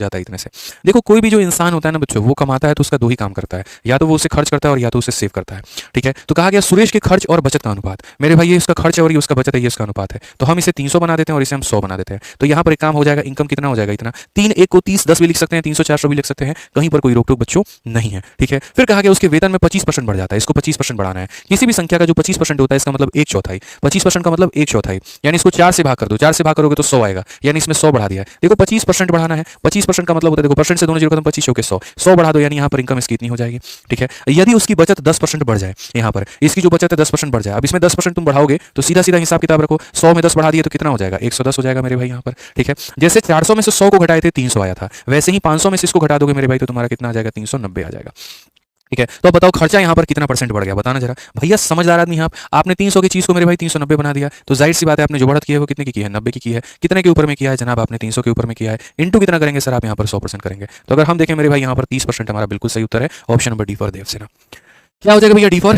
जाता है इतने से। देखो कोई भी जो इंसान होता है ना बच्चों, वो कमाता है तो उसका दो ही काम करता है, या तो वो उसे खर्च करता है और या तो उसे सेव करता है। ठीक है, तो कहा गया सुरेश के खर्च और बचत का अनुपात। मेरे भाई ये इसका खर्च है और ये उसका बचत है, ये इसका अनुपात है। तो हम इसे 300 बना देते हैं और इसे हम 100 बना देते हैं। तो यहाँ पर एक काम हो जाएगा, इनकम कितना हो जाएगा, इतना। 3 1 को 30 10 भी लिख सकते हैं, 300 400 भी लिख सकते हैं, कहीं पर कोई रोक टोक बच्चों नहीं है। ठीक है, फिर कहा गया उसके वेतन में 25% बढ़ जाता है, इसको 25% बढ़ाना है। किसी भी संख्या का जो 25% होता है इसका मतलब 1/4। 25% का मतलब 1/4, यानी इसको 4 से भाग कर दो, 4 से भाग करोगे तो 100 आएगा, यानी इसमें 100 बढ़ा दिया है। देखो 25% बढ़ाना है, 25% का मतलब होता है, देखो परसेंट से दोनों जीरो खत्म, 25 होके 100 बढ़ा दो, यानी यहाँ पर इनकम इसकी इतनी हो जाएगी। ठीक है, यदि उसकी बचत 10% बढ़ जाए, यहाँ पर इसकी जो बचत है 10% बढ़ जाए, अब इसमें 10% तुम बढ़ाओगे तो सीधा सीधा हिसाब किताब रखो, 100 में 10 बढ़ा दिए तो कितना हो जाएगा, 110 हो जाएगा मेरे भाई यहाँ पर। ठीक है, जैसे 400 में से 100 को घटाए थे 300 आया था, वैसे ही 500 में से इसको घटा दोगे मेरे भाई तो तुम्हारा कितना आ जाएगा, 390 आ जाएगा। ठीक है, तो अब बताओ खर्चा यहाँ पर कितना परसेंट बढ़ गया, बताना जरा भैया। समझदार आदमी हैं आप, आपने 300 की चीज़ को मेरे भाई 390 बना दिया, तो जाहिर सी बात है आपने जो बढ़त की है वो कितने की है, 90 की है। कितने के ऊपर में किया है जनाब, आपने 300 के ऊपर में किया है। इंटू कितना करेंगे सर आप, यहाँ पर 100% करेंगे। तो अगर हम देखें मेरे भाई यहाँ पर 30% हमारा बिल्कुल सही उत्तर है, option number D for Devsena. क्या हो जाएगा भैया डी फॉर